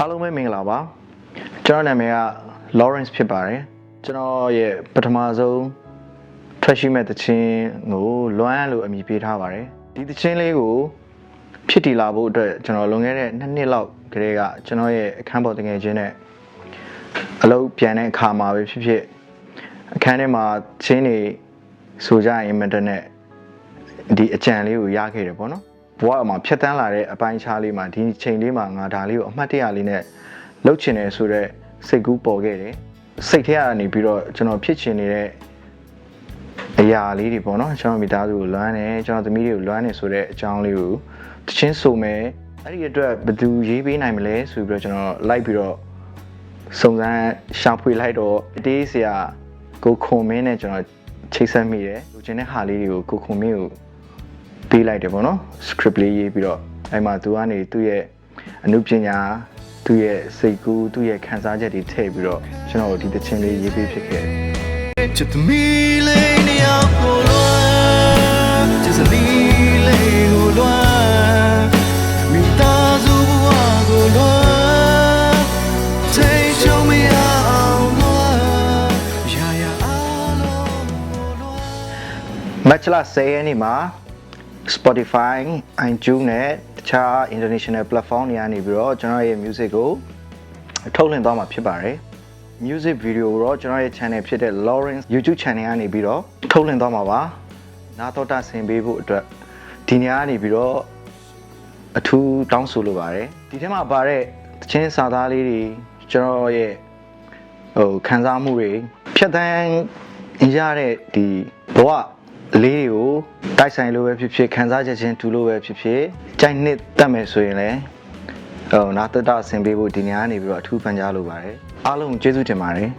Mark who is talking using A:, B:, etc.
A: အားလုံးပဲမင်္ဂလာပါကျွန်တော်နာမည်က Lawrence ဖြစ်ပါတယ်ကျွန်တော်ရဲ့ပထမဆုံးထွက်ရှိမဲ့သချင်းကိုလွမ်းလို့အမည်ပေးထားပါတယ်ဒီသချင်းလေးကိုဖြစ်တည်လာဖို့အတွက်ကျွန်တော်လွန်ခဲ့တဲ့2နှစ်လောက်ကတည်းကကျွန်တော်ရဲ့အခန်းပေါ်တငယ်ချင်းနဲ့အလုပ်ပြန်တဲ့အခါမှာပဲဖြစ်ဖြစ်အခန်းထဲမှာချင်းတွေဆိုကြရင်အင်တာနက်ဒီအကြံလေးကိုရခဲ့တယ်ပေါ့နော်ဘဝမှာဖြတ်တန်းလာတဲ့အပိုင်းခြားလေးမှာဒီချိန်လေးမှာငါဒါလေးကိုအမှတ်တရလေးနဲ့လှုပ်ချင်တယ်ဆိုတော့စိတ်ကူးပေါ်ခဲ့တယ်စိတ်ထဲကနေပြီးတော့ကျွန်တော်ဖြစ်ချင်နေတဲ့အရာလေးတွေပေါ့နော်ကျွန်တော်မိသားစုကိုလွမ်းတယ်ကျွန်တော်သမီးတွေကိုလွမ်းတယ်ဆိုတဲ့အကြောင်းလေးကိုတချင်းဆိုမယ်အဲ့ဒီအတွက်ဘယ်သူရေးပေးနိုင်မလဲဆိုပြီးတော့ကျွန်တော်လိုက်ပြီးတော့စုံစမ်းရှာဖွေလိုက်တော့တေးဆရာကိုခွန်မင်းနဲ့ကျွန်တော်ချိတ်ဆက်မိတယ်လူချင်းတဲ့ဟာလေးတွေကိုခွန်မင်းကိုပေးလိုက်တယ်ပေါ့နော် script လေးရေးပြီးတော့အဲ့မှာသူကနေသူ့ရဲ့အနုပညာသူ့ရဲ့စိတ်ကူးသူ့ရဲ့ခံစားချက်တွေထည့်ပြီးတော့ကျွန်တော်ဒီသချင်းလေးရေးပေးဖြစ်ခဲ့တယ်ချစ်သမီးလေးနေရာကိုလွမ်းချစ်စလီလေးကိုလွမ်းမိသားစုဘဝကိုလွမ်းထိတ်ချုံမရအောင်လွမ်းရာရာအားလုံးကိုလွမ်းမတ်ချလာ10ရက်နေ့မှာSpotify, iTunes နဲ့တခြား international platform တွေကနေပြီးတော့ကျွန်တော်ရဲ့ music ကိုထုတ်လွှင့်သွားမှာဖြစ်ပါတယ်။ music video ကိုတော့ကျွန်တော်ရဲ့ channel ဖြစ်တဲ့ Lawrence YouTube channel ကနေပြီးတော့ထုတ်လွှင့်သွားမှာပါ။နားတော်တာဆင်ပေးဖို့အတွက်ဒီနေရာကနေပြီးတော့အထူးတောင်းဆိုလိုပါတယ်။ဒီထဲမှာပါတဲ့သချင်းစာသားလေးတွေကျွန်တော်ရဲ့ခံစားမှုတွေဖြတ်သန်းရတဲ့ဒီဘဝလေးတွေကိုတိုက်ဆိုင်လို့ပဲဖြစ်ဖြစ်ခံစားချက်ချင်းတူလို့ပဲဖြစ်ဖြစ်ကြိုက်နှစ်တတ်မယ်ဆိုရင်လည်းနာတတဆင်ပေးဖို့ဒီနေရာကနေပြီးတော့အထူးပန်ကြားလိုပါတယ်အားလုံးကျေးဇူးတင်ပါတယ်